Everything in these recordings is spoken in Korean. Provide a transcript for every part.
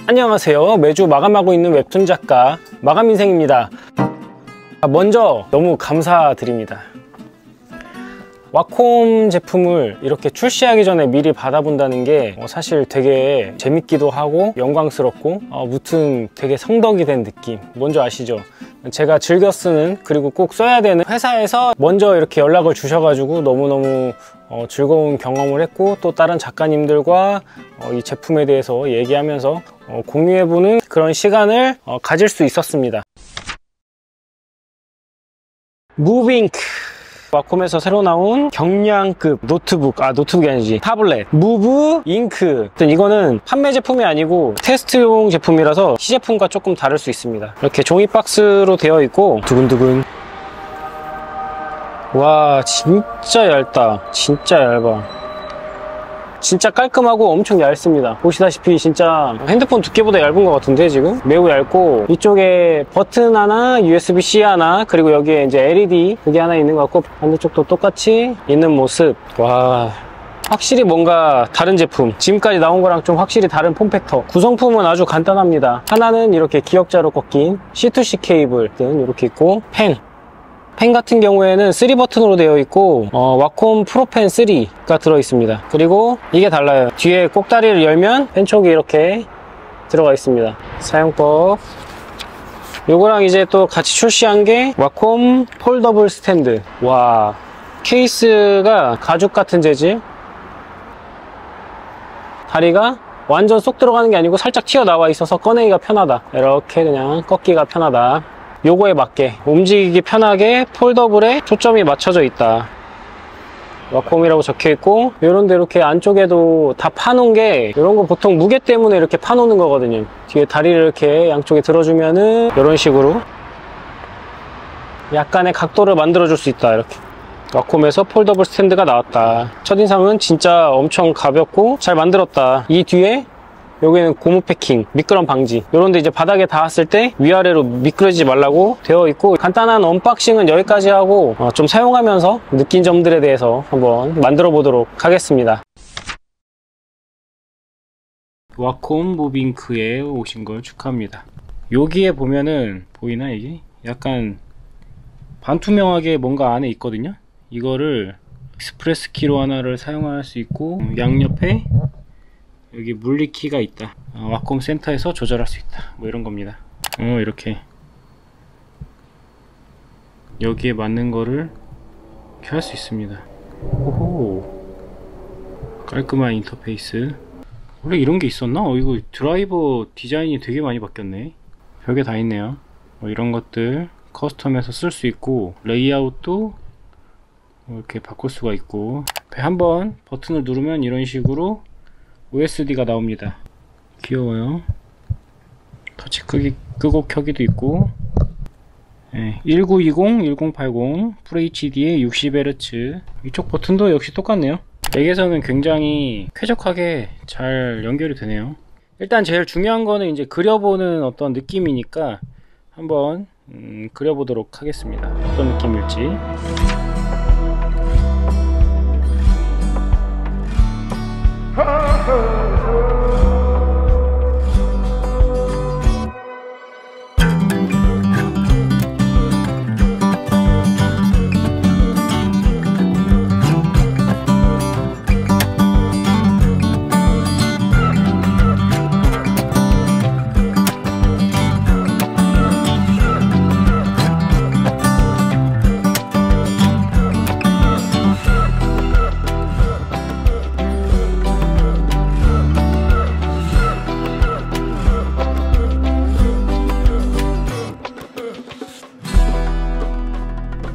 안녕하세요. 매주 마감하고 있는 웹툰 작가 마감인생입니다. 먼저 너무 감사드립니다. 와콤 제품을 이렇게 출시하기 전에 미리 받아본다는 게 사실 되게 재밌기도 하고 영광스럽고 무튼 되게 성덕이 된 느낌, 뭔지 아시죠? 제가 즐겨 쓰는, 그리고 꼭 써야 되는 회사에서 먼저 이렇게 연락을 주셔가지고 너무너무 즐거운 경험을 했고, 또 다른 작가님들과 이 제품에 대해서 얘기하면서 공유해보는 그런 시간을 가질 수 있었습니다. 무브잉크, 와콤에서 새로 나온 경량급 노트북, 노트북이 아니지, 타블렛 무브잉크. 이거는 판매 제품이 아니고 테스트용 제품이라서 시제품과 조금 다를 수 있습니다. 이렇게 종이 박스로 되어 있고, 두근두근. 와, 진짜 얇다. 진짜 얇아. 진짜 깔끔하고 엄청 얇습니다. 보시다시피 진짜 핸드폰 두께보다 얇은 것 같은데, 지금 매우 얇고, 이쪽에 버튼 하나, USB-C 하나, 그리고 여기에 이제 LED 그게 하나 있는 것 같고, 반대쪽도 똑같이 있는 모습. 와, 확실히 뭔가 다른 제품, 지금까지 나온 거랑 좀 확실히 다른 폼팩터. 구성품은 아주 간단합니다. 하나는 이렇게 기역자로 꺾인 C2C 케이블 등 이렇게 있고, 펜 같은 경우에는 3버튼으로 되어 있고, 와콤 프로펜 3가 들어있습니다. 그리고 이게 달라요. 뒤에 꼭다리를 열면 펜촉이 이렇게 들어가 있습니다. 사용법. 요거랑 이제 또 같이 출시한 게 와콤 폴더블 스탠드. 와, 케이스가 가죽 같은 재질. 다리가 완전 쏙 들어가는 게 아니고 살짝 튀어나와 있어서 꺼내기가 편하다. 이렇게 그냥 꺾기가 편하다. 요거에 맞게 움직이기 편하게 폴더블에 초점이 맞춰져 있다. 와콤이라고 적혀 있고, 요런데 이렇게 안쪽에도 다 파놓은 게, 요런 거 보통 무게 때문에 이렇게 파놓는 거거든요. 뒤에 다리를 이렇게 양쪽에 들어주면은 요런 식으로 약간의 각도를 만들어 줄 수 있다. 이렇게 와콤에서 폴더블 스탠드가 나왔다. 첫인상은 진짜 엄청 가볍고 잘 만들었다. 이 뒤에 여기는 고무 패킹, 미끄럼 방지, 요런데 이제 바닥에 닿았을 때 위아래로 미끄러지지 말라고 되어 있고, 간단한 언박싱은 여기까지 하고 좀 사용하면서 느낀 점들에 대해서 한번 만들어 보도록 하겠습니다. 와콤 무브잉크에 오신 걸 축하합니다. 여기에 보면은 보이나, 이게 약간 반투명하게 뭔가 안에 있거든요. 이거를 익스프레스 키로 하나를 사용할 수 있고, 양옆에 여기 물리키가 있다. 와콤 센터에서 조절할 수 있다. 뭐 이런 겁니다. 이렇게 여기에 맞는 거를 이렇게 할 수 있습니다. 오호, 깔끔한 인터페이스. 원래 이런 게 있었나? 이거 드라이버 디자인이 되게 많이 바뀌었네. 벽에 다 있네요. 뭐 이런 것들 커스텀해서 쓸 수 있고, 레이아웃도 이렇게 바꿀 수가 있고, 한번 버튼을 누르면 이런 식으로 OSD가 나옵니다. 귀여워요. 터치 끄고 켜기도 있고, 1920, 1080, FHD에 60Hz. 이쪽 버튼도 역시 똑같네요. 렉에서는 굉장히 쾌적하게 잘 연결이 되네요. 일단 제일 중요한 거는 이제 그려보는 어떤 느낌이니까 한번 그려보도록 하겠습니다. 어떤 느낌일지.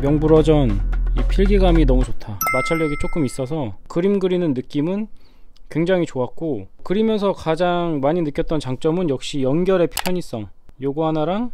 명불허전, 이 필기감이 너무 좋다. 마찰력이 조금 있어서 그림 그리는 느낌은 굉장히 좋았고, 그리면서 가장 많이 느꼈던 장점은 역시 연결의 편의성. 요거 하나랑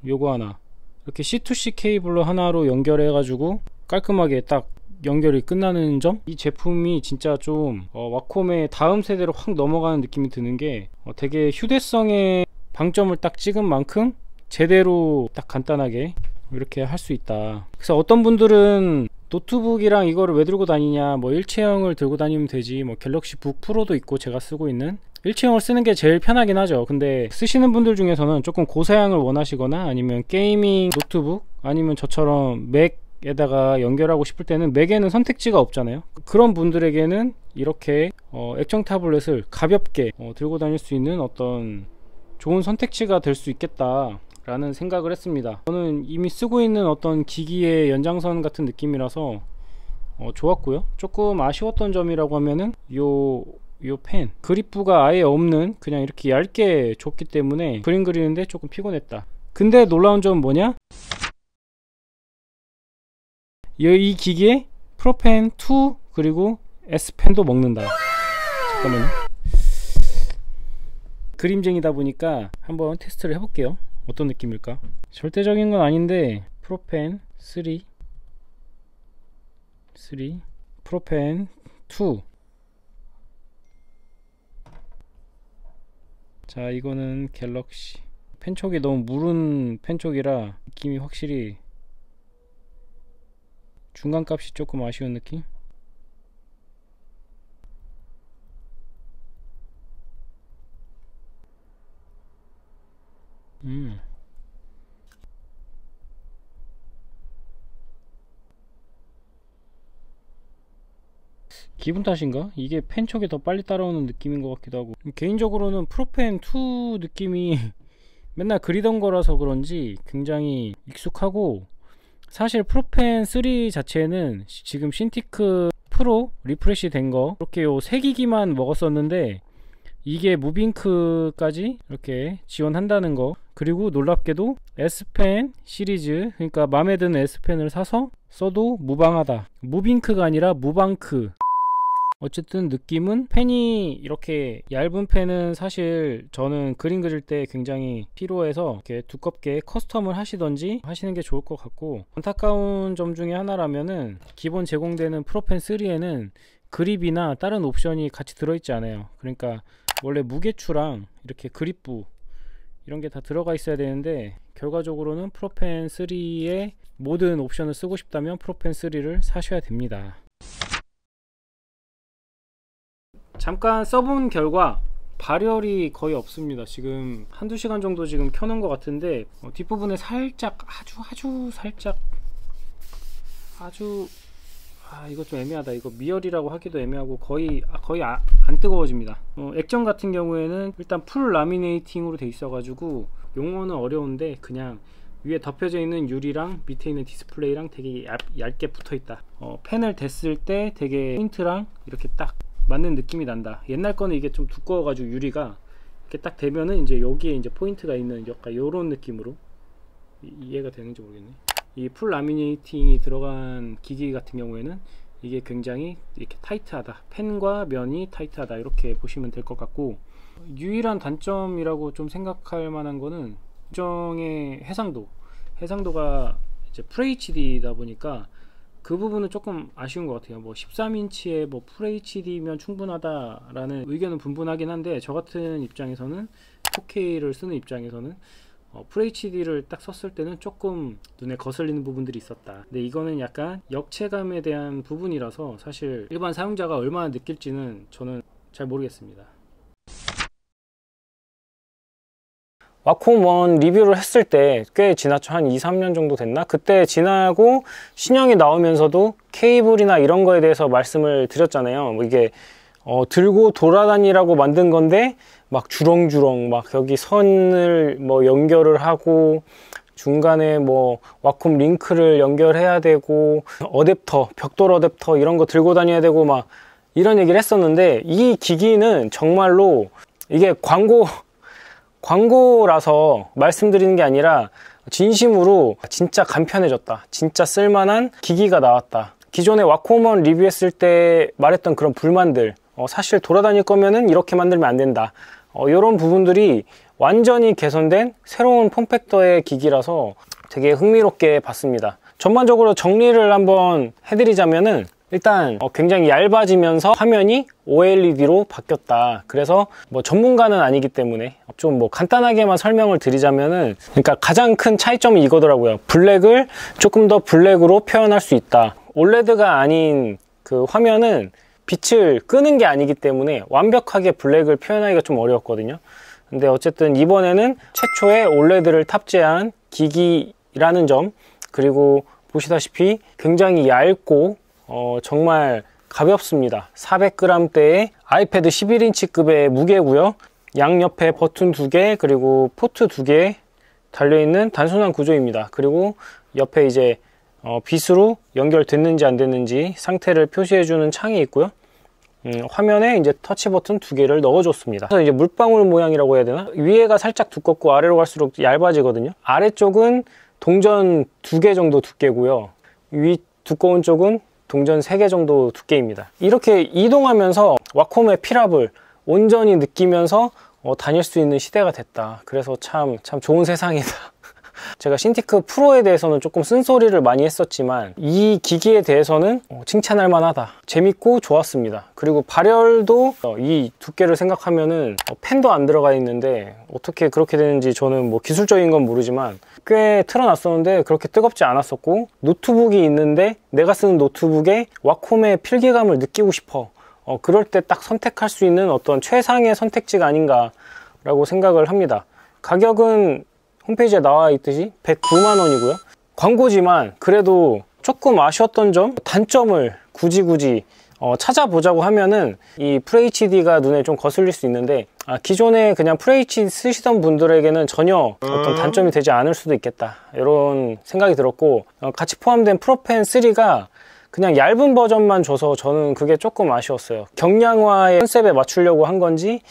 요거 하나 이렇게 C2C 케이블로 하나로 연결해 가지고 깔끔하게 딱 연결이 끝나는 점. 이 제품이 진짜 좀 와콤의 다음 세대로 확 넘어가는 느낌이 드는 게, 되게 휴대성의 방점을 딱 찍은 만큼 제대로 딱 간단하게 이렇게 할 수 있다. 그래서 어떤 분들은 노트북이랑 이거를 왜 들고 다니냐, 뭐 일체형을 들고 다니면 되지, 뭐 갤럭시 북 프로도 있고 제가 쓰고 있는 일체형을 쓰는 게 제일 편하긴 하죠. 근데 쓰시는 분들 중에서는 조금 고사양을 원하시거나 아니면 게이밍 노트북 아니면 저처럼 맥에다가 연결하고 싶을 때는 맥에는 선택지가 없잖아요. 그런 분들에게는 이렇게 액정 타블렛을 가볍게 들고 다닐 수 있는 어떤 좋은 선택지가 될 수 있겠다 라는 생각을 했습니다. 저는 이미 쓰고 있는 어떤 기기의 연장선 같은 느낌이라서 좋았고요. 조금 아쉬웠던 점이라고 하면은 요 펜 그립부가 아예 없는 그냥 이렇게 얇게 줬기 때문에 그림 그리는데 조금 피곤했다. 근데 놀라운 점은 뭐냐, 이 기기에 프로펜 2 그리고 S펜도 먹는다. 잠깐만요. 그림쟁이다 보니까 한번 테스트를 해볼게요. 어떤 느낌일까? 절대적인 건 아닌데 프로펜 3 프로펜 2. 자, 이거는 갤럭시. 펜촉이 너무 무른 펜촉이라 느낌이 확실히 중간값이 조금 아쉬운 느낌? 기분 탓인가? 이게 펜촉이 더 빨리 따라오는 느낌인 것 같기도 하고. 개인적으로는 프로펜 2 느낌이 맨날 그리던 거라서 그런지 굉장히 익숙하고, 사실 프로펜 3 자체는 지금 신티크 프로 리프레시 된 거 이렇게 요 3기기만 먹었었는데 이게 무빙크까지 이렇게 지원한다는 거, 그리고 놀랍게도 S펜 시리즈, 그러니까 마음에 드는 S펜을 사서 써도 무방하다. 무빙크가 아니라 무방크. 어쨌든 느낌은, 펜이 이렇게 얇은 펜은 사실 저는 그림 그릴 때 굉장히 필요해서 이렇게 두껍게 커스텀을 하시던지 하시는 게 좋을 것 같고, 안타까운 점 중에 하나라면은 기본 제공되는 프로펜 3에는 그립이나 다른 옵션이 같이 들어있지 않아요. 그러니까 원래 무게추랑 이렇게 그립부 이런 게 다 들어가 있어야 되는데, 결과적으로는 프로펜 3의 모든 옵션을 쓰고 싶다면 프로펜 3를 사셔야 됩니다. 잠깐 써본 결과 발열이 거의 없습니다. 지금 한두 시간 정도 지금 켜놓은 것 같은데 뒷부분에 살짝 아주 살짝 이거 좀 애매하다. 이거 미열이라고 하기도 애매하고 거의 안 뜨거워집니다. 액정 같은 경우에는 일단 풀 라미네이팅으로 돼 있어 가지고 용어는 어려운데 그냥 위에 덮여져 있는 유리랑 밑에 있는 디스플레이랑 되게 얇게 붙어 있다. 펜을 댔을 때 되게 포인트랑 이렇게 딱 맞는 느낌이 난다. 옛날 거는 이게 좀 두꺼워 가지고 유리가 이렇게 딱 대면은 이제 여기에 이제 포인트가 있는 약간 요런 느낌으로, 이해가 되는지 모르겠네. 이 풀 라미네이팅이 들어간 기기 같은 경우에는 이게 굉장히 이렇게 타이트하다, 펜과 면이 타이트하다, 이렇게 보시면 될 것 같고, 유일한 단점이라고 좀 생각할 만한 거는 액정의 해상도가 이제 FHD다 보니까 그 부분은 조금 아쉬운 것 같아요. 뭐 13인치에 뭐 FHD면 충분하다라는 의견은 분분하긴 한데, 저 같은 입장에서는 4K를 쓰는 입장에서는 FHD를 딱 썼을 때는 조금 눈에 거슬리는 부분들이 있었다. 근데 이거는 약간 역체감에 대한 부분이라서 사실 일반 사용자가 얼마나 느낄지는 저는 잘 모르겠습니다. 와콤 1 리뷰를 했을 때 꽤 지났죠. 한 2-3년 정도 됐나? 그때 지나고 신형이 나오면서도 케이블이나 이런 거에 대해서 말씀을 드렸잖아요. 뭐 이게 들고 돌아다니라고 만든 건데 막 주렁주렁 막 여기 선을 뭐 연결을 하고 중간에 뭐 와콤 링크를 연결해야 되고 어댑터, 벽돌 어댑터 이런 거 들고 다녀야 되고 막 이런 얘기를 했었는데, 이 기기는 정말로 이게 광고라서 말씀드리는 게 아니라 진심으로 진짜 간편해졌다, 진짜 쓸만한 기기가 나왔다. 기존에 와콤 1 리뷰했을 때 말했던 그런 불만들, 사실 돌아다닐 거면은 이렇게 만들면 안 된다, 이런 부분들이 완전히 개선된 새로운 폼팩터의 기기라서 되게 흥미롭게 봤습니다. 전반적으로 정리를 한번 해드리자면은, 일단 굉장히 얇아지면서 화면이 OLED로 바뀌었다. 그래서 뭐 전문가는 아니기 때문에 좀 뭐 간단하게만 설명을 드리자면은, 그러니까 가장 큰 차이점이 이거더라고요. 블랙을 조금 더 블랙으로 표현할 수 있다. OLED가 아닌 그 화면은 빛을 끄는 게 아니기 때문에 완벽하게 블랙을 표현하기가 좀 어려웠거든요. 근데 어쨌든 이번에는 최초의 올레드를 탑재한 기기라는 점, 그리고 보시다시피 굉장히 얇고 정말 가볍습니다. 400g대의 아이패드 11인치급의 무게고요. 양옆에 버튼 2개, 그리고 포트 2개 달려있는 단순한 구조입니다. 그리고 옆에 이제 빛으로 연결됐는지 안 됐는지 상태를 표시해주는 창이 있고요. 화면에 이제 터치 버튼 2개를 넣어줬습니다. 그래서 이제 물방울 모양이라고 해야 되나? 위에가 살짝 두껍고 아래로 갈수록 얇아지거든요. 아래쪽은 동전 2개 정도 두께고요. 위 두꺼운 쪽은 동전 3개 정도 두께입니다. 이렇게 이동하면서 와콤의 필압을 온전히 느끼면서 다닐 수 있는 시대가 됐다. 그래서 참 좋은 세상이다. 제가 신티크 프로에 대해서는 조금 쓴소리를 많이 했었지만 이 기기에 대해서는 칭찬할 만하다. 재밌고 좋았습니다. 그리고 발열도 이 두께를 생각하면은 팬도 안 들어가 있는데 어떻게 그렇게 되는지 저는 뭐 기술적인 건 모르지만 꽤 틀어놨었는데 그렇게 뜨겁지 않았었고, 노트북이 있는데 내가 쓰는 노트북에 와콤의 필기감을 느끼고 싶어. 그럴 때 딱 선택할 수 있는 어떤 최상의 선택지가 아닌가 라고 생각을 합니다. 가격은 홈페이지에 나와 있듯이 109만 원이고요. 광고지만 그래도 조금 아쉬웠던 점, 단점을 굳이 찾아보자고 하면은 이 FHD가 눈에 좀 거슬릴 수 있는데, 기존에 그냥 FHD 쓰시던 분들에게는 전혀 어떤 단점이 되지 않을 수도 있겠다, 이런 생각이 들었고, 같이 포함된 프로펜 3가 그냥 얇은 버전만 줘서 저는 그게 조금 아쉬웠어요. 경량화의 컨셉에 맞추려고 한 건지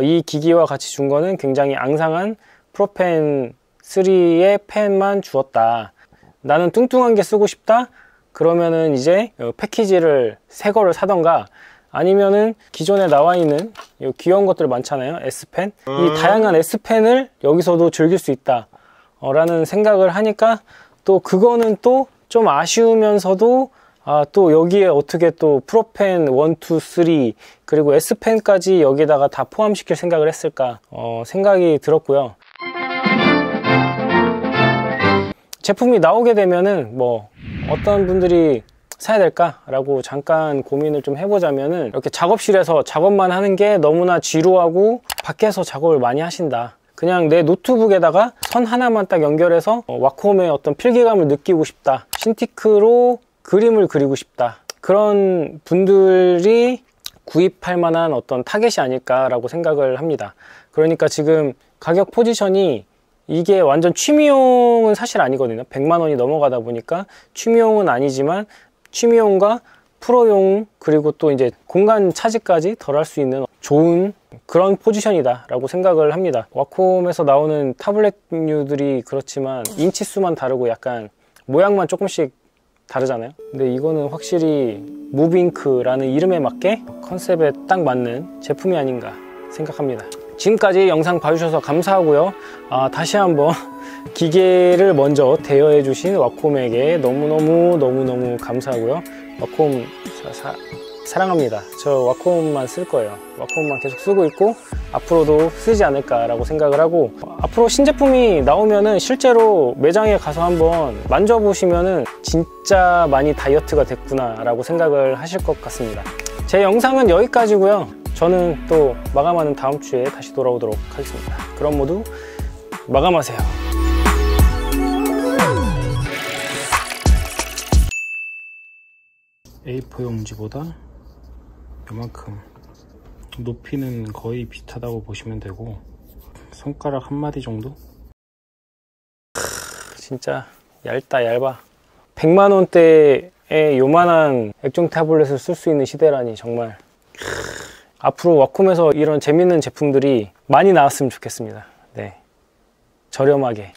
이 기기와 같이 준 거는 굉장히 앙상한 프로펜 3의 펜만 주었다. 나는 뚱뚱한 게 쓰고 싶다? 그러면은 이제 패키지를 새 거를 사던가, 아니면은 기존에 나와 있는 귀여운 것들 많잖아요. S펜. 이 다양한 S펜을 여기서도 즐길 수 있다 라는 생각을 하니까 또 그거는 또 좀 아쉬우면서도 또 여기에 어떻게 또 프로펜 1, 2, 3 그리고 S펜까지 여기다가 다 포함시킬 생각을 했을까 생각이 들었고요. 제품이 나오게 되면은 뭐 어떤 분들이 사야 될까 라고 잠깐 고민을 좀 해보자면은, 이렇게 작업실에서 작업만 하는 게 너무나 지루하고 밖에서 작업을 많이 하신다, 그냥 내 노트북에다가 선 하나만 딱 연결해서 와콤의 어떤 필기감을 느끼고 싶다, 신티크로 그림을 그리고 싶다, 그런 분들이 구입할 만한 어떤 타겟이 아닐까 라고 생각을 합니다. 그러니까 지금 가격 포지션이 이게 완전 취미용은 사실 아니거든요. 100만 원이 넘어가다 보니까 취미용은 아니지만 취미용과 프로용, 그리고 또 이제 공간 차지까지 덜 할 수 있는 좋은 그런 포지션이다 라고 생각을 합니다. 와콤에서 나오는 타블렛류들이 그렇지만 인치수만 다르고 약간 모양만 조금씩 다르잖아요. 근데 이거는 확실히 무빙크라는 이름에 맞게 컨셉에 딱 맞는 제품이 아닌가 생각합니다. 지금까지 영상 봐주셔서 감사하고요. 다시 한번 기계를 먼저 대여해 주신 와콤에게 너무너무 감사하고요. 와콤 사랑합니다. 저 와콤만 쓸 거예요. 와콤만 계속 쓰고 있고 앞으로도 쓰지 않을까 라고 생각을 하고, 앞으로 신제품이 나오면은 실제로 매장에 가서 한번 만져보시면은 진짜 많이 다이어트가 됐구나 라고 생각을 하실 것 같습니다. 제 영상은 여기까지고요. 저는 또 마감하는 다음 주에 다시 돌아오도록 하겠습니다. 그럼 모두 마감하세요. A4 용지보다 요만큼, 높이는 거의 비슷하다고 보시면 되고, 손가락 한 마디 정도? 진짜 얇아. 100만 원대에 요만한 액정 타블렛을 쓸 수 있는 시대라니, 정말. 앞으로 와콤에서 이런 재밌는 제품들이 많이 나왔으면 좋겠습니다. 네, 저렴하게.